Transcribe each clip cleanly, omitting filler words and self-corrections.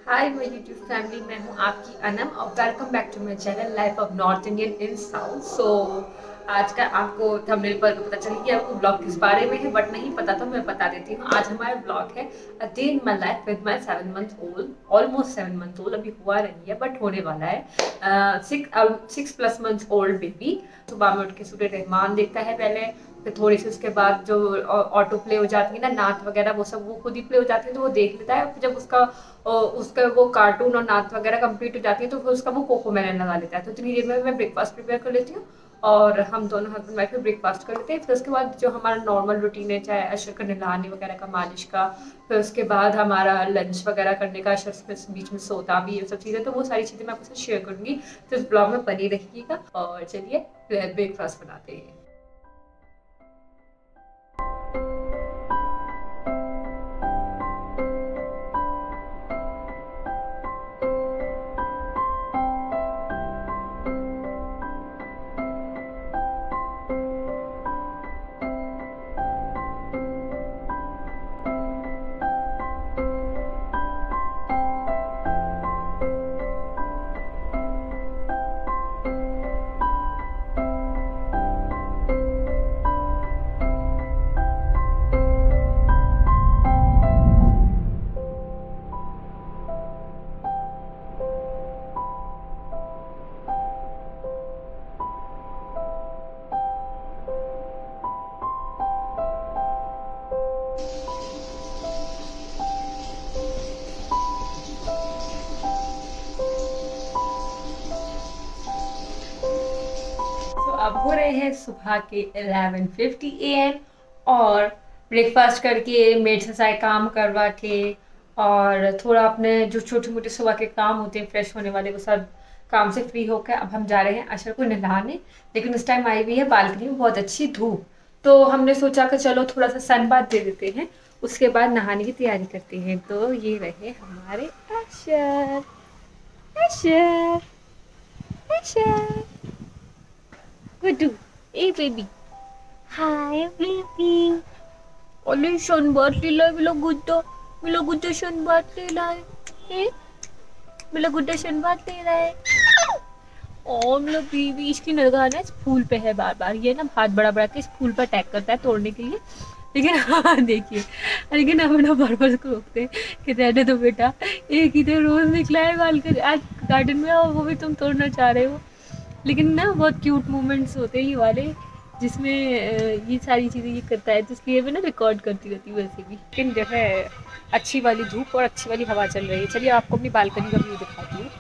Hi my YouTube family, मैं हूँ आपकी अनम और welcome back to my channel life of north Indian in south. So आज का आपको थंबनेल पर पता चल गया आपको ब्लॉग किस बारे में है, बट नहीं पता तो मैं बता देती हूँ। आज हमारा ब्लॉग है a day in my life with my 7 month old, almost 7 month old, अभी हुआ नहीं है बट होने वाला है। 6+ मंथ ओल्ड बेबी। सुबह में उठ के सूर्य रहमान देखता है पहले, फिर थोड़ी सी उसके बाद जो ऑटो प्ले हो जाती है ना, नात वगैरह वो सब वो खुद ही प्ले हो जाती है तो वो देख लेता है। फिर जब उसका वो कार्टून और नात वगैरह कंप्लीट हो जाती है तो फिर उसका वो कोको मेलन लगा लेता है। तो इतनी देर में मैं ब्रेकफास्ट प्रिपेयर कर लेती हूँ और हम दोनों हस्बैंड वाइफ ब्रेकफास्ट कर लेते हैं। फिर उसके बाद जो हमारा नॉर्मल रूटीन है, चाहे अशर का नहलाने वगैरह का, मालिश का, फिर उसके बाद हमारा लंच वगैरह करने का, अशर बीच में सोता भी है, सब चीज़ें, तो वो सारी चीज़ें मैं आपके साथ शेयर करूँगी। तो इस ब्लॉग में बनी रखिएगा और चलिए ब्रेकफास्ट बनाते हैं। अब हो रहे हैं सुबह के 11:50 AM और ब्रेकफास्ट करके मेड से सारे काम करवा के और थोड़ा अपने जो छोटे मोटे सुबह के काम होते हैं फ्रेश होने वाले वो सब काम से फ्री होकर अब हम जा रहे हैं अशर को नहलाने। लेकिन उस टाइम आई हुई है बालकनी में बहुत अच्छी धूप, तो हमने सोचा कि चलो थोड़ा सा सन बाथ दे देते हैं, उसके बाद नहाने की तैयारी करते हैं। तो ये रहे हमारे अशर। अशर अशर गुड्डू, ए बेबी, हाय बेबी। ओले सनबाथ ले लाए मिला गुड्डा सनबाथ ले लाए हैं, मिला गुड्डा सनबाथ ले रहा है। और मेरा बेबी, इसकी निगाह ना इस फूल पे है बार बार, ये ना हाथ बड़ा बड़ा के इस फूल पर अटैक करता है तोड़ने के लिए। लेकिन हाँ देखिए, लेकिन हम ना बार बार उसको रोकते हैं कि रहने दो बेटा, एक ही तो रोज निकला है बालकनी आज गार्डन में और वो भी तुम तोड़ना चाह रहे हो। लेकिन ना बहुत क्यूट मोमेंट्स होते हैं ये वाले, जिसमें ये सारी चीज़ें ये करता है, तो इसलिए मैं ना रिकॉर्ड करती रहती हूँ वैसे भी। लेकिन जो है अच्छी वाली धूप और अच्छी वाली हवा चल रही है। चलिए आपको अपनी बालकनी का व्यू दिखाती हूँ।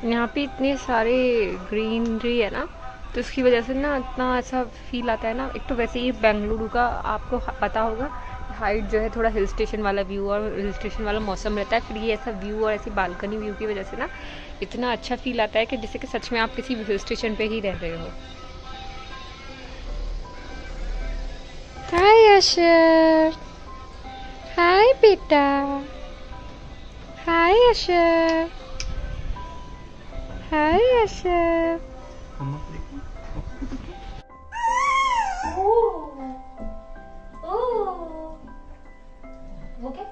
यहाँ पे इतने सारे ग्रीनरी है ना, तो उसकी वजह से ना इतना ऐसा फील आता है ना। एक तो वैसे ही बेंगलुरु का आपको पता होगा हाइट जो है थोड़ा हिल स्टेशन वाला व्यू और हिल स्टेशन वाला मौसम रहता है, फिर ये ऐसा व्यू और ऐसी बालकनी व्यू की वजह से ना इतना अच्छा फील आता है कि जैसे कि सच में आप किसी हिल स्टेशन पे ही रह रहे हो। हाय अशर, हाय बेटा, हाय अशर, हाय अशर। वो क्या?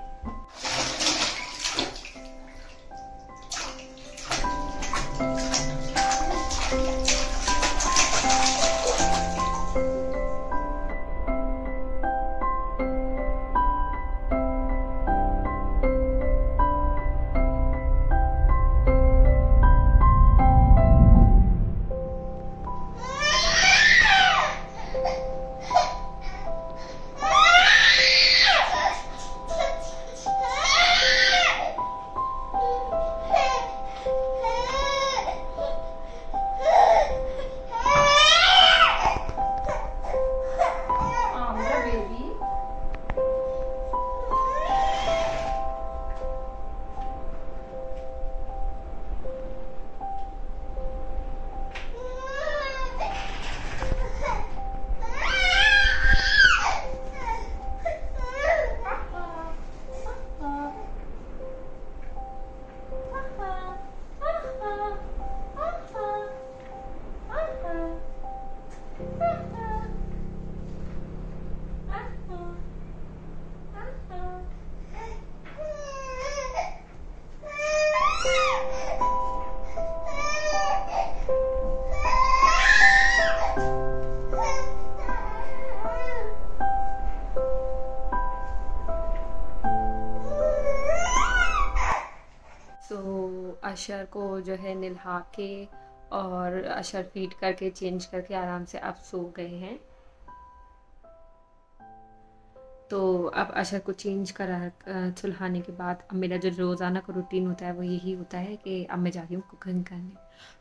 अशर को जो है नहला के और अशर फीड करके चेंज करके आराम से अब सो गए हैं। तो अब अशर को चेंज करा सुलहाने के बाद अब मेरा जो रोज़ाना का रूटीन होता है वो यही होता है कि अब मैं जा रही हूँ कुकिंग करने।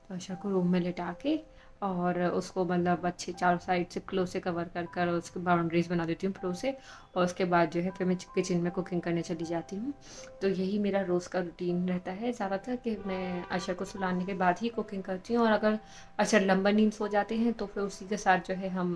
तो अशर को रूम में लिटा के और उसको मतलब अच्छे चारों साइड से क्लो से कवर कर कर उसकी बाउंड्रीज बना देती हूँ फ्लो से, और उसके बाद जो है फिर मैं किचन में कुकिंग करने चली जाती हूँ। तो यही मेरा रोज़ का रूटीन रहता है ज़्यादातर कि मैं अशर को सुलाने के बाद ही कुकिंग करती हूँ। और अगर अशर लंबा नींद सो जाते हैं तो फिर उसी के साथ जो है हम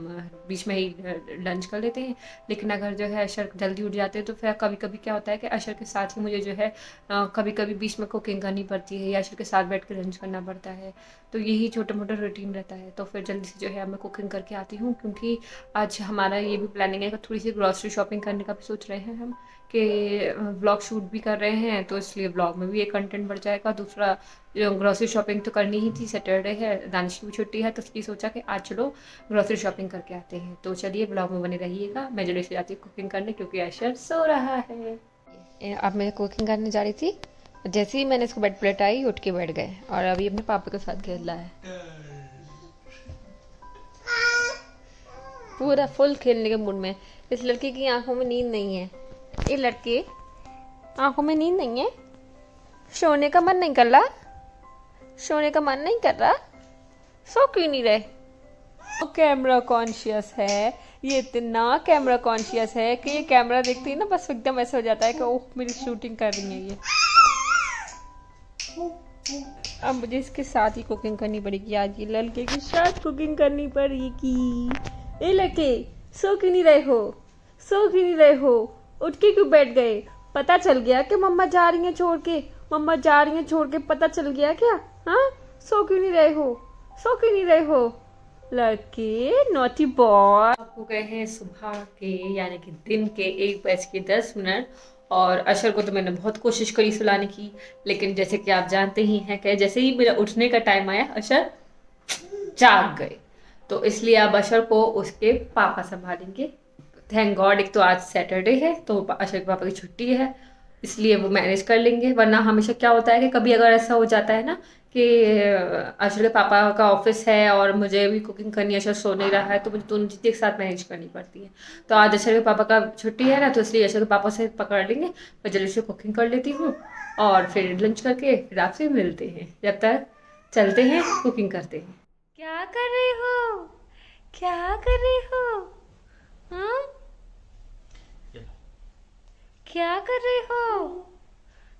बीच में ही लंच कर लेते हैं। लेकिन अगर जो है अशर जल्दी उठ जाते हैं तो फिर कभी कभी क्या होता है कि अशर के साथ ही मुझे जो है कभी कभी बीच में कुकिंग करनी पड़ती है या अशर के साथ बैठ कर लंच करना पड़ता है। तो यही छोटा मोटा रूटीन रहता है। रहता है। तो फिर जल्दी से जो है मैं कुकिंग करके आती हूँ, क्योंकि आज हमारा ये भी प्लानिंग है कि थोड़ी सी ग्रॉसरी शॉपिंग करने का भी सोच रहे हैं हम, कि व्लॉग शूट भी कर रहे हैं, तो इसलिए व्लॉग में भी एक कंटेंट बढ़ जाएगा। दूसरा ग्रॉसरी शॉपिंग तो करनी ही थी, सैटरडे है, दानिश की भी छुट्टी है, तो इसलिए सोचा कि आज चलो ग्रॉसरी शॉपिंग करके आते हैं। तो चलिए ब्लॉग में बने रहिएगा। मैं जल्दी से जाती हूँ कुकिंग करने, क्योंकि अशर सो रहा है। अब मैं कुकिंग करने जा रही थी, जैसे ही मैंने इसको बेड पर लेटाई उठ के बैठ गए, और अभी अपने पापा के साथ खेल रहा है, पूरा फुल खेलने के मूड में। इस लड़के की आंखों में नींद नहीं है, ये लड़के आंखों में नींद नहीं है, सोने का मन नहीं कर रहा, सोने का मन नहीं कर रहा, सो क्यों नहीं रहे। वो कैमरा कॉन्शियस है, ये इतना कैमरा कॉन्शियस है कि ये कैमरा देखते ही ना बस एकदम ऐसा हो जाता है कि ओह मेरी शूटिंग कर रही है ये। अब मुझे इसके साथ ही कुकिंग करनी पड़ेगी, आज ये लड़के के साथ कुकिंग करनी पड़ेगी। ए लड़के, सो क्यों नहीं रहे हो, सो क्यों नहीं रहे हो, उठ के क्यों बैठ गए। पता चल गया कि मम्मा जा रही हैं छोड़ के, मम्मा जा रही हैं छोड़ के, पता चल गया क्या। हाँ, सो क्यों नहीं रहे हो, सो क्यों नहीं रहे हो लड़के, नॉटी बॉय। हो गए हैं सुबह के यानी कि दिन के 1:10, और अशर को तो मैंने बहुत कोशिश करी सुलाने की, लेकिन जैसे कि आप जानते ही हैं कि जैसे ही मेरा उठने का टाइम आया अशर जाग गए। तो इसलिए अब अशर को उसके पापा संभालेंगे। थैंक गॉड, एक तो आज सैटरडे है तो अशर के पापा की छुट्टी है, इसलिए वो मैनेज कर लेंगे। वरना हमेशा क्या होता है कि कभी अगर ऐसा हो जाता है ना कि अशर के पापा का ऑफिस है और मुझे भी कुकिंग करनी है, अशर सो नहीं रहा है, तो मुझे दोनों चीज़ें एक साथ मैनेज करनी पड़ती है। तो आज अशर के पापा का छुट्टी है ना, तो इसलिए अशर के पापा से पकड़ लेंगे। मैं जल्दी से कुकिंग कर लेती हूँ और फिर लंच करके फिर आपसे मिलते हैं। जब तक चलते हैं कुकिंग करते हैं। क्या कर रहे हो, क्या कर रहे हो, हाँ क्या कर रहे हो,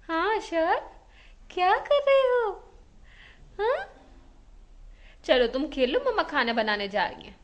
हाँ अशर क्या कर रहे हो, हाँ चलो तुम खेलो, मम्मा खाना बनाने जा रही है।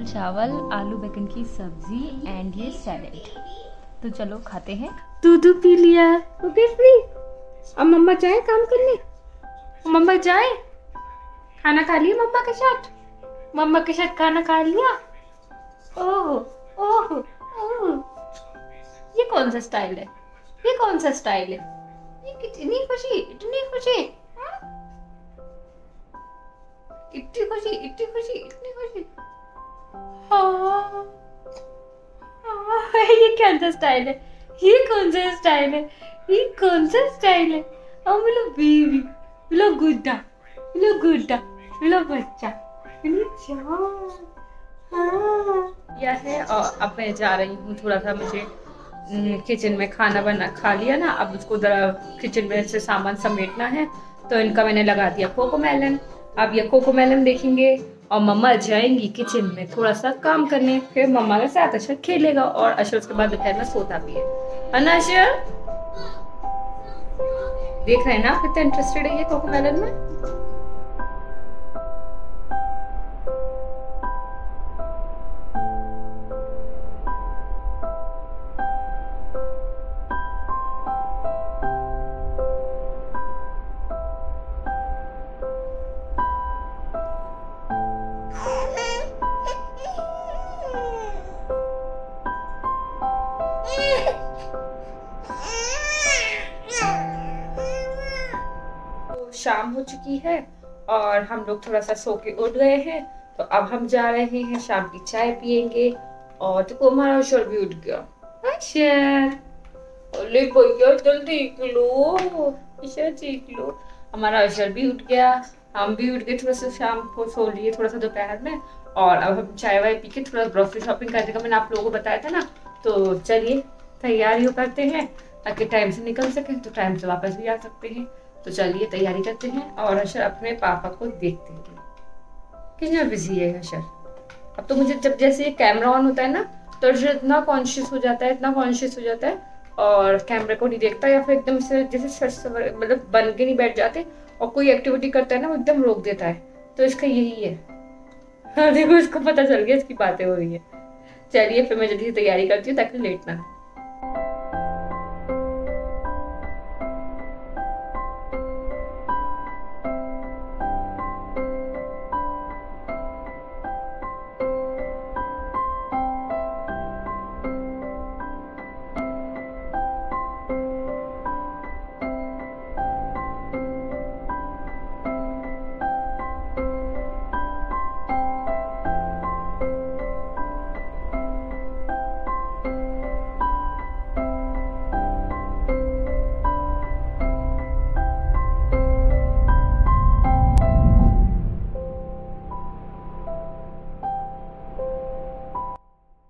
चावल, आलू बैगन की सब्जी एंड ये सैलेड। तो चलो खाते हैं। दूध पी लिया, ओके फ्री। अब मम्मा जाए काम करने, मम्मा जाए, खाना खा लिया मम्मा के साथ, मम्मा के साथ खाना खा लिया। ओह ओह ओह, ये कौन सा स्टाइल है, ये कौन सा स्टाइल है, ये कितनी खुशी, इतनी खुशी, इतनी खुशी, इतनी खुशी, इतनी खुशी। ये कौन सा स्टाइल है, ये कौन सा स्टाइल है, ये कौन सा स्टाइल है। ओ मिलो बेबी, मिलो गुड्डा, मिलो गुड्डा, मिलो बच्चा, मिलो जान। यह है। और अब मैं जा रही हूँ, थोड़ा सा मुझे किचन में खाना बना खा लिया ना, अब उसको जरा किचन में से सामान समेटना है। तो इनका मैंने लगा दिया कोकोमेलन। अब ये कोकोमेलन देखेंगे और मम्मा जाएंगी किचन में थोड़ा सा काम करने, फिर मम्मा के साथ अशर खेलेगा और अशर उसके बाद दोपहर में सोता भी है ना अशर। देख रहे हैं ना कितना इंटरेस्टेड है ये कोकोमेलन में। शाम हो चुकी है और हम लोग थोड़ा सा सो के उठ गए हैं, तो अब हम जा रहे हैं शाम की चाय पियेंगे। और तो हमारा अशर भी उठ गया। अरे भैया जल्दी लो, अशर देख लो, हमारा अशर भी उठ गया, हम भी उठ गए, थोड़ा सा शाम को सो लिए थोड़ा सा दोपहर में। और अब हम चाय वाय पी के थोड़ा ग्रोसरी शॉपिंग करने का मैंने आप लोगों को बताया था ना, तो चलिए तैयारी करते हैं ताकि टाइम से निकल सके, तो टाइम से वापस भी आ सकते हैं। तो चलिए तैयारी करते हैं और अशर अपने पापा को देखते हैं। कितना बिजी है अशर, अब तो मुझे जब जैसे ये कैमरा ऑन होता है ना, तो इतना कॉन्शियस हो जाता है, इतना कॉन्शियस हो जाता है, और कैमरे को नहीं देखता, या फिर एकदम से जैसे मतलब बन के नहीं बैठ जाते, और कोई एक्टिविटी करता है ना वो एकदम रोक देता है। तो इसका यही है। हाँ देखो, इसको पता चल गया, इसकी बातें हो रही है। चलिए फिर मैं जल्दी से तैयारी करती हूँ ताकि लेट ना।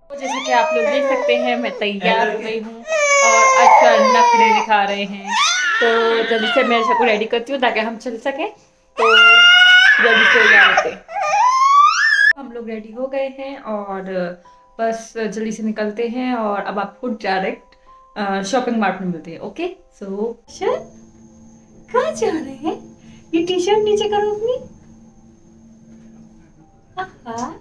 जैसे कि आप लोग देख सकते हैं, मैं तैयार हो गई हूँ और अच्छा नखरे दिखा रहे हैं। तो जल्दी से मैं सबको रेडी करती हूँ ताकि हम चल सकें। तो जल्दी से तैयार होते हैं। हम लोग रेडी हो गए हैं और बस जल्दी से निकलते हैं, और अब आपको डायरेक्ट शॉपिंग मार्ट में मिलते हैं। ओके सो कहाँ जा रहे हैं? ये टी शर्ट नीचे करो अपनी। हाँ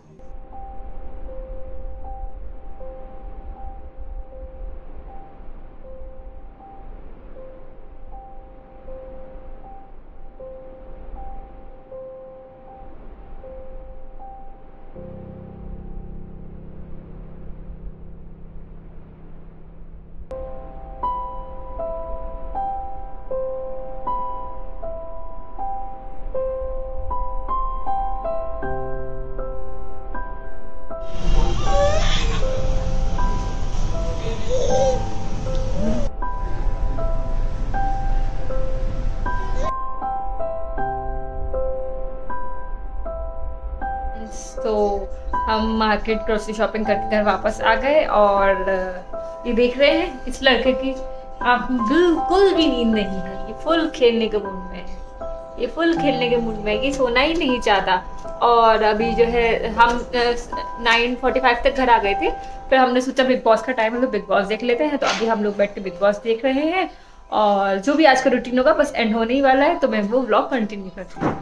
तो हम मार्केट ग्रोसरी शॉपिंग करके घर वापस आ गए, और ये देख रहे हैं इस लड़के की आप बिल्कुल भी नींद नहीं है। ये फुल खेलने के मूड में है, ये फुल खेलने के मूड में है, ये सोना ही नहीं चाहता। और अभी जो है हम 9:45 तक घर आ गए थे। फिर हमने सोचा बिग बॉस का टाइम है तो बिग बॉस देख लेते हैं। तो अभी हम लोग बैठ के बिग बॉस देख रहे हैं, और जो भी आज का रूटीन होगा बस एंड होने ही वाला है, तो मैं वो व्लॉग कंटिन्यू करती हूँ।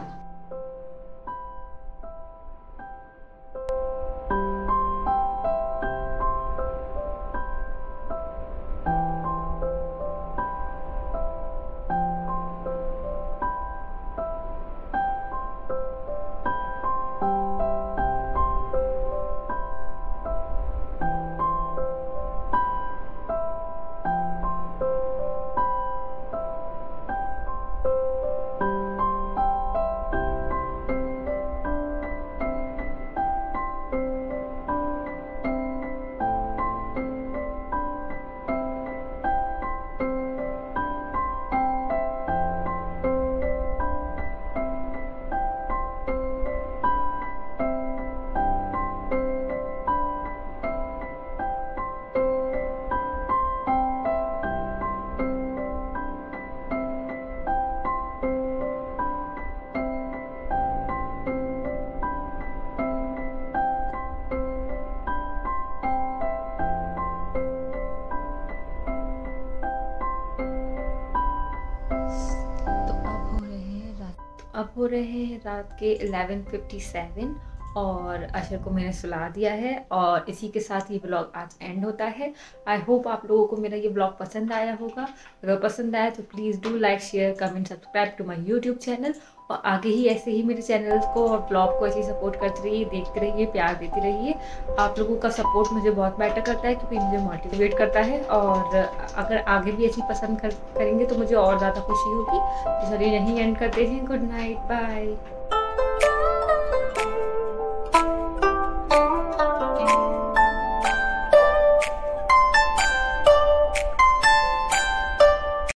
अब हो रहे हैं रात के 11:57, और अशर को मैंने सुला दिया है, और इसी के साथ ये ब्लॉग आज एंड होता है। आई होप आप लोगों को मेरा ये ब्लॉग पसंद आया होगा। अगर पसंद आया तो please do like, share, comment, subscribe to my YouTube channel, और आगे ही ऐसे ही मेरे चैनल को और ब्लॉग को ऐसे ही सपोर्ट करते रहिए, देखते रहिए, प्यार देते रहिए। आप लोगों का सपोर्ट मुझे बहुत मैटर करता है, क्योंकि मुझे मोटिवेट करता है, और अगर आगे भी ऐसी पसंद करेंगे तो मुझे और ज़्यादा खुशी होगी। तो चलिए यहीं एंड करते हैं। Good night, bye.